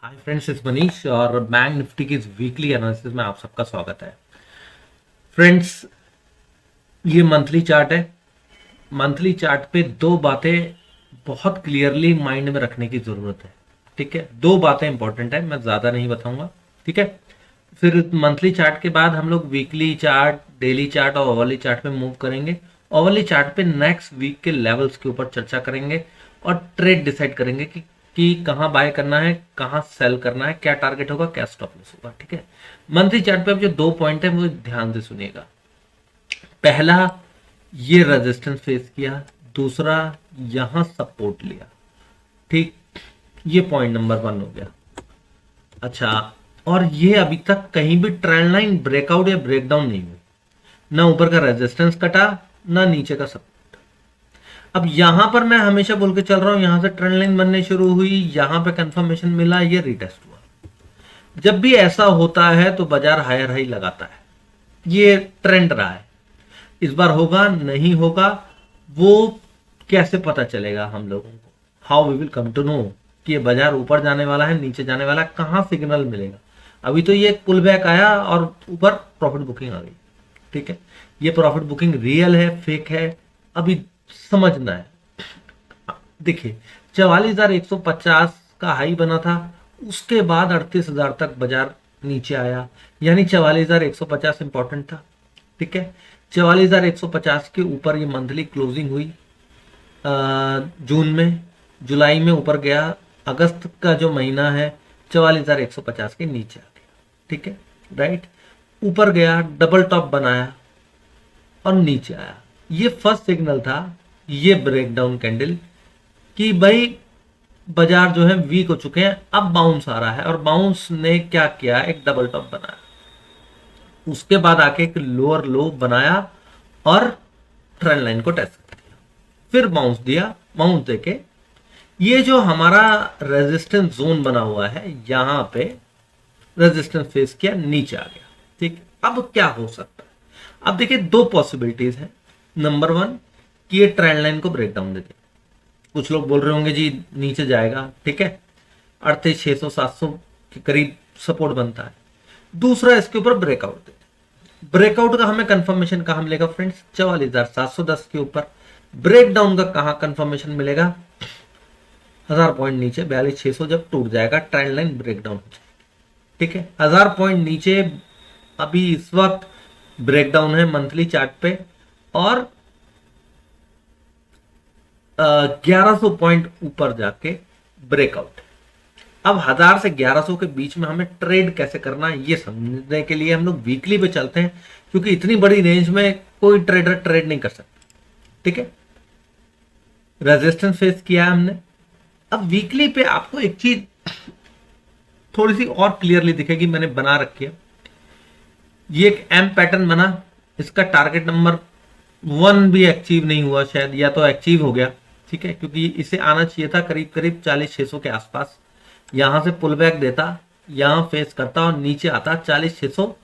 Hi friends, इस मनीष और bank Nifty की इस वीकली एनालिसिस में आप सबका स्वागत है। फ्रेंड्स, ये मंथली चार्ट है। मंथली चार्ट पे दो बातें बहुत क्लियरली माइंड में रखने की जरूरत है। ठीक है, दो बातें इंपॉर्टेंट है, मैं ज्यादा नहीं बताऊंगा। ठीक है, फिर मंथली चार्ट के बाद हम लोग वीकली चार्ट, डेली चार्ट और ओवरली चार्ट पे मूव करेंगे। ओवरली चार्ट पे नेक्स्ट वीक के लेवल्स के ऊपर चर्चा करेंगे और ट्रेड डिसाइड करेंगे कि कहाँ बाय करना है, कहाँ सेल करना है, क्या टारगेट होगा, क्या स्टॉप लॉस होगा। ठीक है, मंथली चार्ट पे अब जो दो पॉइंट है वो ध्यान से सुनिएगा। पहला, ये रेजिस्टेंस फेस किया, दूसरा यहां सपोर्ट लिया। ठीक, ये पॉइंट नंबर 1 हो गया। अच्छा, और ये अभी तक कहीं भी ट्रेंड लाइन ब्रेकआउट या ब्रेकडाउन नहीं हुई, ना ऊपर का रेजिस्टेंस कटा, ना नीचे का सपोर्ट। अब यहां पर मैं हमेशा बोल के चल रहा हूं, यहां से ट्रेंड लाइन बनने शुरू हुई, यहां पे कंफर्मेशन मिला, ये रिटेस्ट हुआ। जब भी ऐसा होता है तो बाजार हायर हाई लगाता है, ये ट्रेंड रहा है। इस बार होगा नहीं होगा वो कैसे पता चलेगा हम लोगों को? How we will come to know कि ये बाजार ऊपर जाने वाला है, नीचे जाने वाला है, कहां सिग्नल मिलेगा? अभी तो ये पुल बैक आया और ऊपर प्रॉफिट बुकिंग आ गई। ठीक है, ये प्रॉफिट बुकिंग रियल है फेक है अभी समझना है। देखिए, 44,150 का हाई बना था, उसके बाद 38,000 तक बाजार नीचे आया, यानी 44,150 इंपॉर्टेंट था। ठीक है, 44,150 के ऊपर ये मंथली क्लोजिंग हुई जून में, जुलाई में ऊपर गया, अगस्त का जो महीना है 44,150 के नीचे आ गया। ठीक है, राइट, ऊपर गया, डबल टॉप बनाया और नीचे आया। ये फर्स्ट सिग्नल था, ये ब्रेकडाउन कैंडल कि भाई बाजार जो है वीक हो चुके हैं, अब बाउंस आ रहा है। और बाउंस ने क्या किया, एक डबल टॉप बनाया, उसके बाद आके एक लोअर लो बनाया और ट्रेंड लाइन को टेस्ट कर दिया, फिर बाउंस दिया। बाउंस देके ये जो हमारा रेजिस्टेंस जोन बना हुआ है, यहां पे रेजिस्टेंस फेस किया, नीचे आ गया। ठीक, अब क्या हो सकता है? अब देखिए, दो पॉसिबिलिटीज है। नंबर 1 कि ये ट्रेंड लाइन को ब्रेक डाउन दे दे। कुछ लोग बोल रहे होंगे जी नीचे जाएगा। ठीक है, 38,600-700 के करीब सपोर्ट बनता है। दूसरा, इसके ऊपर ब्रेकआउट दे दे। ब्रेकआउट का हमें कंफर्मेशन कहां मिलेगा फ्रेंड्स? 44,710 के ऊपर। ब्रेकडाउन का कहां कंफर्मेशन मिलेगा? 1000 पॉइंट नीचे, 42,600 जब टूट जाएगा, ट्रेंड लाइन ब्रेकडाउन हो जाएगी। ठीक है, 1000 पॉइंट नीचे अभी इस वक्त ब्रेकडाउन है मंथली चार्ट पे, और 1100 पॉइंट ऊपर जाके ब्रेकआउट। अब 1000 से 1100 के बीच में हमें ट्रेड कैसे करना है ये समझने के लिए हम लोग वीकली पे चलते हैं, क्योंकि इतनी बड़ी रेंज में कोई ट्रेडर ट्रेड नहीं कर सकता। ठीक है, रेजिस्टेंस फेस किया है हमने। अब वीकली पे आपको एक चीज थोड़ी सी और क्लियरली दिखेगी, मैंने बना रखी है। ये एक एम पैटर्न बना, इसका टारगेट नंबर 1 भी अचीव नहीं हुआ शायद, या तो अचीव हो गया। ठीक है, क्योंकि इसे आना चाहिए था करीब करीब 40,600 के आसपास। यहां से पुल बैक देता, यहां फेस करता और नीचे आता, 40,600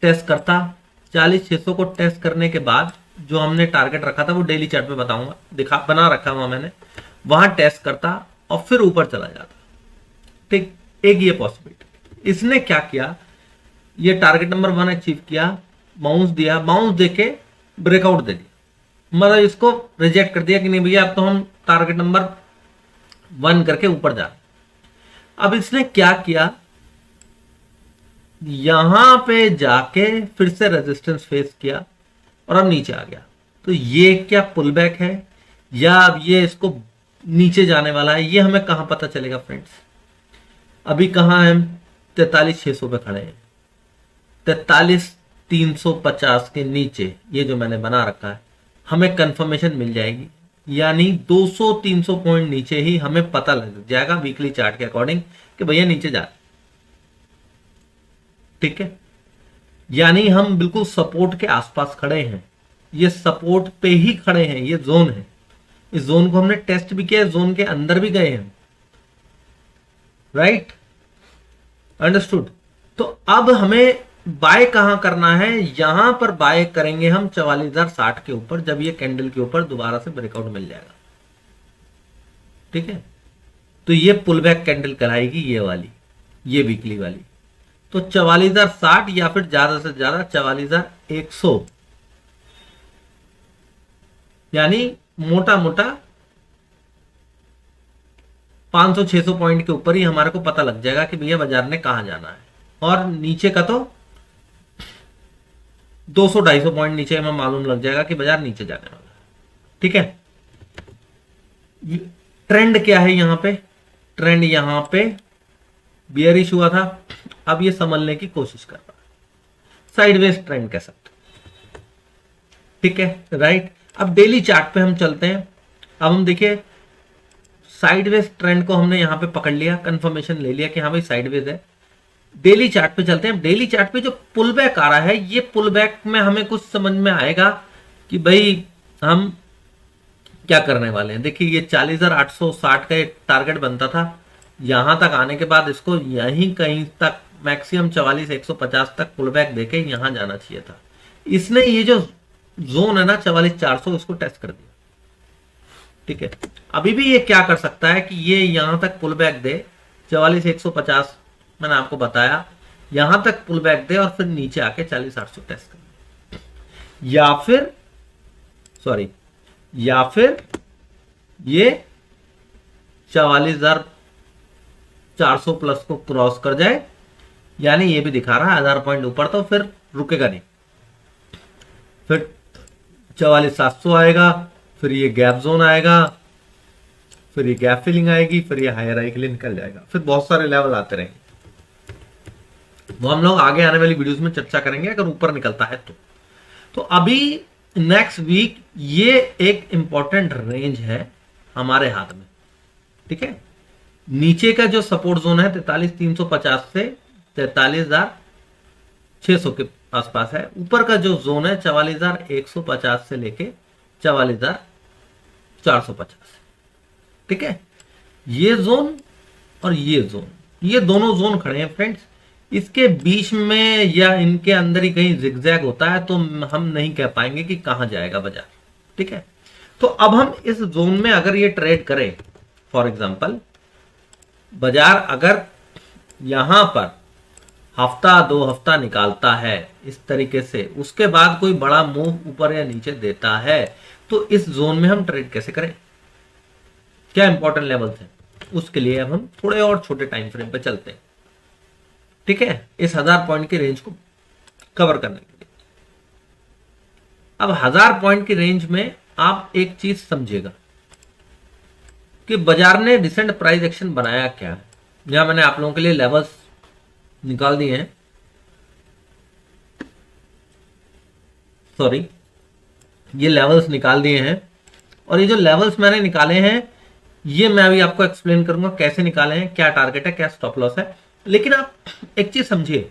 टेस्ट करता। 40,600 को टेस्ट करने के बाद जो हमने टारगेट रखा था वो डेली चार्ट पे बताऊंगा, दिखा बना रखा हुआ मैंने, वहां टेस्ट करता और फिर ऊपर चला जाता। ठीक, एक ये पॉसिबिलिटी। इसने क्या किया, ये टारगेट नंबर 1 अचीव किया, बाउंस दिया, बाउंस देके ब्रेकआउट दे दिया, मतलब इसको रिजेक्ट कर दिया कि नहीं भैया अब तो हम टारगेट नंबर 1 करके ऊपर जा रहे। अब इसने क्या किया, यहां पे जाके फिर से रेजिस्टेंस फेस किया और अब नीचे आ गया। तो ये क्या पुल बैक है या अब ये इसको नीचे जाने वाला है, ये हमें कहां पता चलेगा फ्रेंड्स? अभी कहां है हम? 43,600 पे खड़े हैं। 43,350 के नीचे ये जो मैंने बना रखा है, हमें कंफर्मेशन मिल जाएगी, यानी 200-300 पॉइंट नीचे ही हमें पता लग जाएगा वीकली चार्ट के अकॉर्डिंग कि भैया नीचे जा। ठीक है, यानी हम बिल्कुल सपोर्ट के आसपास खड़े हैं, ये सपोर्ट पे ही खड़े हैं, ये जोन है। इस जोन को हमने टेस्ट भी किया, जोन के अंदर भी गए हैं। Right, understood. तो अब हमें बाय कहां करना है? यहां पर बाय करेंगे हम 44,060 के ऊपर, जब ये कैंडल के ऊपर दोबारा से ब्रेकआउट मिल जाएगा। ठीक है, तो ये पुल बैक कैंडल कहलाएगी ये वाली। ये वीकली वाली। तो 44,060 या फिर ज्यादा से ज्यादा 44,100, यानी मोटा मोटा 500-600 पॉइंट के ऊपर ही हमारे को पता लग जाएगा कि भैया बाजार ने कहां जाना है। और नीचे का तो 200-250 पॉइंट नीचे हमें मालूम लग जाएगा कि बाजार नीचे जाने वाला है। ठीक है, ट्रेंड क्या है यहां पे? ट्रेंड यहां पे बियरिश हुआ था, अब ये समझने की कोशिश कर रहा है, साइडवेज ट्रेंड कह सकते। ठीक है, राइट। अब डेली चार्ट पे हम चलते हैं। अब हम देखिए साइडवेज ट्रेंड को हमने यहां पे पकड़ लिया, कंफर्मेशन ले लिया कि हाँ भाई साइडवेज है। डेली चार्ट पे चलते हैं। डेली चार्ट पे जो पुल बैक आ रहा है, ये पुल बैक में हमें कुछ समझ में आएगा कि भाई हम क्या करने वाले हैं। देखिए ये 40,860 का एक टारगेट बनता था, यहां तक आने के बाद इसको यहीं कहीं तक मैक्सिमम 44,150 तक पुल बैक देके यहां जाना चाहिए था। इसने ये जो जोन है ना 44,400, इसको टेस्ट कर दिया। ठीक है, अभी भी ये क्या कर सकता है कि ये यहां तक पुल बैक दे, 44,150 मैंने आपको बताया, यहां तक पुल बैक दे और फिर नीचे आके 40,800 टेस्ट कर, या फिर सॉरी, या फिर ये 44,400 प्लस को क्रॉस कर जाए, यानी ये भी दिखा रहा है 1000 पॉइंट ऊपर, तो फिर रुकेगा नहीं, फिर 44,700 आएगा, फिर ये गैप जोन आएगा, फिर ये गैप फिलिंग आएगी, फिर ये हायर आई के लिए निकल जाएगा, फिर बहुत सारे लेवल आते रहेंगे। वो हम लोग आगे आने वाली वीडियोस में चर्चा करेंगे अगर ऊपर निकलता है तो अभी नेक्स्ट वीक ये एक इंपॉर्टेंट रेंज है हमारे हाथ में। ठीक है, नीचे का जो सपोर्ट जोन है 43,350 से 43,600 के आसपास है, ऊपर का जो जोन है 44,150 से लेके 44,450। ठीक है, ये जोन और ये जोन, ये दोनों जोन खड़े हैं फ्रेंड्स। इसके बीच में या इनके अंदर ही कहीं जिगजैग होता है तो हम नहीं कह पाएंगे कि कहां जाएगा बाजार। ठीक है, तो अब हम इस जोन में अगर ये ट्रेड करें, फॉर एग्जांपल बाजार अगर यहां पर हफ्ता 2 हफ्ता निकालता है इस तरीके से, उसके बाद कोई बड़ा मूव ऊपर या नीचे देता है, तो इस जोन में हम ट्रेड कैसे करें? क्या इंपॉर्टेंट लेवल्स हैं, उसके लिए अब हम थोड़े और छोटे टाइम फ्रेम पे चलते हैं। ठीक है, इस 1000 पॉइंट की रेंज को कवर करने के लिए। अब 1000 पॉइंट की रेंज में आप एक चीज समझिएगा कि बाजार ने रिसेंट प्राइस एक्शन बनाया क्या है। यहां मैंने आप लोगों के लिए लेवल्स निकाल दिए हैं, सॉरी, ये लेवल्स निकाल दिए हैं, और ये जो लेवल्स मैंने निकाले हैं ये मैं अभी आपको एक्सप्लेन करूंगा कैसे निकाले हैं, क्या टारगेट है, क्या स्टॉप लॉस है। लेकिन आप एक चीज समझिए,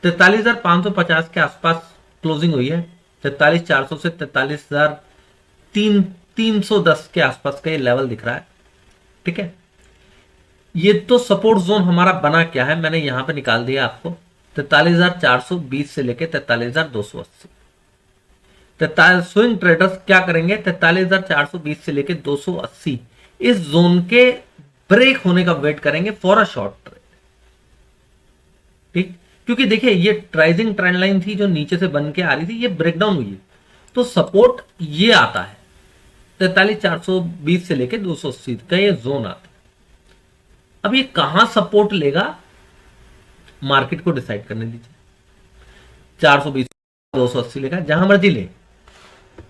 43,550 के आसपास क्लोजिंग हुई है, 43,400 से 43,310 के आसपास का ये लेवल दिख रहा है। ठीक है, ये तो सपोर्ट जोन हमारा बना क्या है, मैंने यहां पे निकाल दिया आपको, 43,420 से लेके 43,280। स्विंग ट्रेडर्स क्या करेंगे, 43,420 से लेके 280 इस जोन के ब्रेक होने का वेट करेंगे फॉर अ शॉर्ट ट्रेड। ठीक, क्योंकि देखिए ये ट्राइजिंग ट्रेंड लाइन थी जो नीचे से बन के आ रही थी, ये ब्रेकडाउन हुई है, तो सपोर्ट ये आता है 43,420 से लेके 280 का ये जोन आता है। अब ये कहां सपोर्ट लेगा मार्केट को डिसाइड करने दीजिए, 420 280 लेगा, जहां मर्जी ले।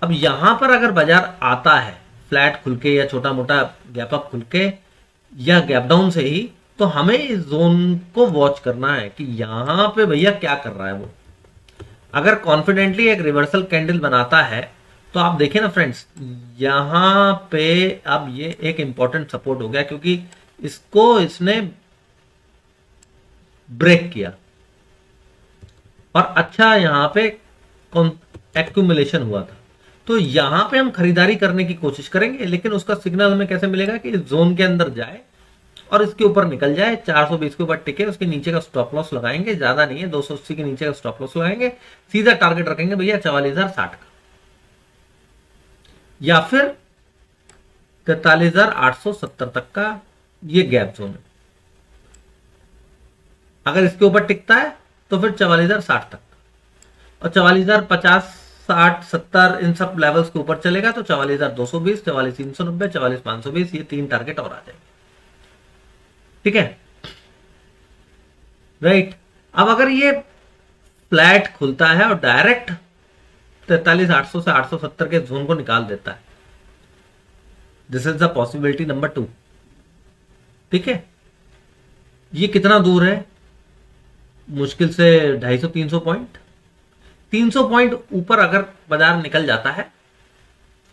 अब यहां पर अगर बाजार आता है फ्लैट खुल के या छोटा मोटा गैप अप खुल के या गैप डाउन से ही, तो हमें इस जोन को वॉच करना है कि यहां पे भैया क्या कर रहा है वो। अगर कॉन्फिडेंटली एक रिवर्सल कैंडल बनाता है तो आप देखें ना फ्रेंड्स, यहां पे अब ये एक इंपॉर्टेंट सपोर्ट हो गया, क्योंकि इसको इसने ब्रेक किया और अच्छा यहां पे एक्यूमुलेशन हुआ था, तो यहां पे हम खरीदारी करने की कोशिश करेंगे, लेकिन उसका सिग्नल हमें कैसे मिलेगा कि इस जोन के अंदर जाए और इसके ऊपर निकल जाए, 420 के ऊपर टिके, उसके नीचे का स्टॉप लॉस लगाएंगे, ज्यादा नहीं है 280 के नीचे का स्टॉप लॉस लगाएंगे, सीधा टारगेट रखेंगे भैया 44,060 का, या फिर 43,870 तक का ये गैप जोन है। अगर इसके ऊपर टिकता है तो फिर 44,060 तक, और 44,050, 60, 70 इन सब लेवल्स के ऊपर चलेगा तो 44,220, 44,390, 44,520, ये 3 टारगेट और आ जाएंगे। ठीक है, राइट। अब अगर ये फ्लैट खुलता है और डायरेक्ट 43,800 से 870 के जोन को निकाल देता है, this is the possibility number 2। ठीक है, ये कितना दूर है? मुश्किल से 250-300 पॉइंट, 300 पॉइंट ऊपर अगर बाजार निकल जाता है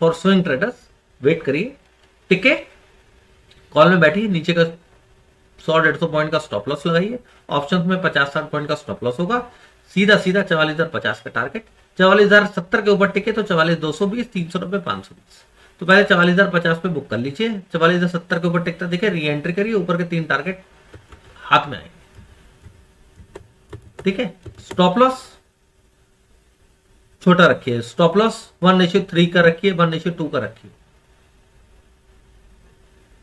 फॉर स्विंग ट्रेडर्स, वेट करिए, टिके, कॉल में बैठिए, नीचे का 100-150 पॉइंट का स्टॉप लॉस लगाइए, ऑप्शंस में 50-60 पॉइंट का स्टॉप लॉस होगा, सीधा सीधा 44,050 का टारगेट। 44,070 के ऊपर टिके तो 44,220, 390, 520। तो पहले 44,050 पे बुक कर लीजिए, 44,070 के ऊपर टिकता दिखे री एंट्री करिए, ऊपर के 3 टारगेट हाथ में आएंगे। ठीक है, स्टॉप लॉस छोटा रखिए, स्टॉप लॉस 1:3 का रखिए, 1:2 का रखिए।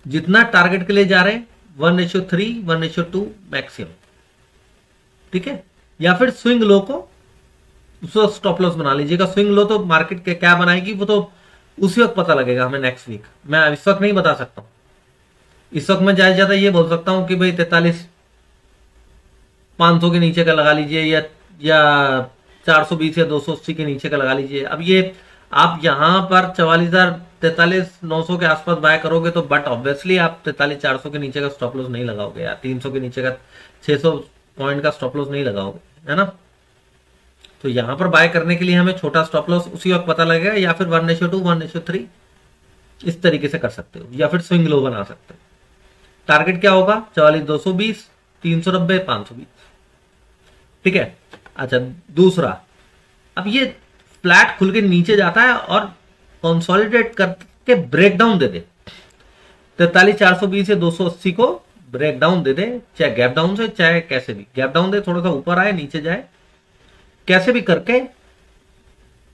जितना टारगेट के लिए जा रहे हैं 1:3, 1:2 मैक्सिमम। ठीक है, या फिर स्विंग लो को उसको स्टॉप लॉस बना लीजिएगा। स्विंग लो तो मार्केट के क्या बनाएगी वो तो उसी वक्त पता लगेगा हमें, नेक्स्ट वीक। मैं इस वक्त नहीं बता सकता हूं, इस वक्त मैं ज्यादा ये बोल सकता हूं कि भाई 43,500 के नीचे का लगा लीजिए, या 420 या 280 के नीचे का लगा लीजिए। अब ये आप यहां पर 44,900 के आसपास बाय करोगे तो, बट ऑब्वियसली आप 43,400 के नीचे का स्टॉप लॉस नहीं लगाओगे, या 300 के नीचे का 600 पॉइंट का स्टॉप लॉस नहीं लगाओगे, है ना। तो यहां पर बाय करने के लिए हमें छोटा स्टॉप लॉस उसी वक्त पता लगेगा, या फिर 1:2, 1:3 इस तरीके से कर सकते हो, या फिर स्विंग लो बना सकते हो। टारगेट क्या होगा? 44,220, 390, 520। ठीक है, अच्छा दूसरा, अब ये फ्लैट खुल के नीचे जाता है और कंसोलिडेट करके ब्रेकडाउन दे दे, 43,420 या 280 को ब्रेकडाउन दे दे, चाहे गैप डाउन से, चाहे कैसे भी गैप डाउन दे, थोड़ा सा ऊपर आए नीचे जाए, कैसे भी करके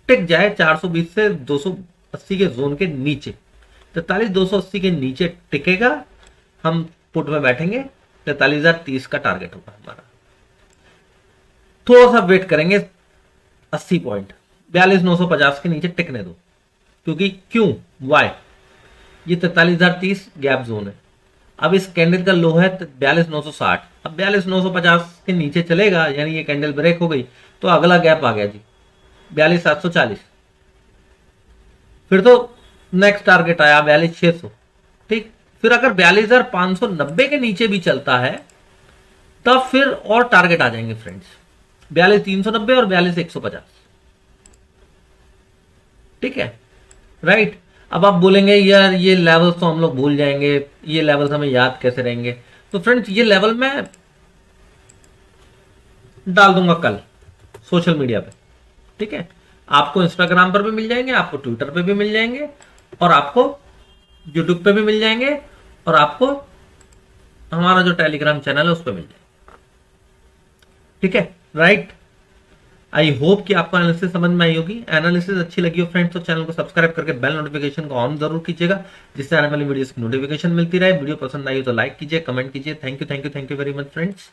टिक जाए 420 से 280 के जोन के नीचे। 43,280 के नीचे टिकेगा, हम पुट में बैठेंगे, 43,030 का टारगेट होगा हमारा। थोड़ा सा वेट करेंगे, 80 पॉइंट 42,950 के नीचे टिकने दो, क्योंकि क्यों, वाई, ये 43,030 गैप जोन है। अब इस कैंडल का लो है 42,960, अब 42,950 के नीचे चलेगा, यानी ये कैंडल ब्रेक हो गई तो अगला गैप आ गया जी 42,740, फिर तो नेक्स्ट टारगेट आया 42,600। ठीक, फिर अगर 42,590 के नीचे भी चलता है तब फिर और टारगेट आ जाएंगे फ्रेंड्स, 42,390 और 42,150। ठीक है, राइट। अब आप बोलेंगे यार ये लेवल्स तो हम लोग भूल जाएंगे, ये लेवल्स हमें याद कैसे रहेंगे? तो फ्रेंड्स ये लेवल मैं डाल दूंगा कल सोशल मीडिया पे। ठीक है, आपको इंस्टाग्राम पर भी मिल जाएंगे, आपको ट्विटर पे भी मिल जाएंगे, और आपको यूट्यूब पे भी मिल जाएंगे, और आपको हमारा जो टेलीग्राम चैनल है उस पर मिल जाएंगे। ठीक है, राइट। आई होप कि आपको एनालिसिस समझ में आई होगी। एनालिसिस अच्छी लगी हो फ्रेंड्स तो चैनल को सब्सक्राइब करके बेल नोटिफिकेशन को ऑन जरूर कीजिएगा, जिससे आने वाली वीडियोस की नोटिफिकेशन मिलती रहे। वीडियो पसंद आई हो तो लाइक कीजिए, कमेंट कीजिए। Thank you very much friends.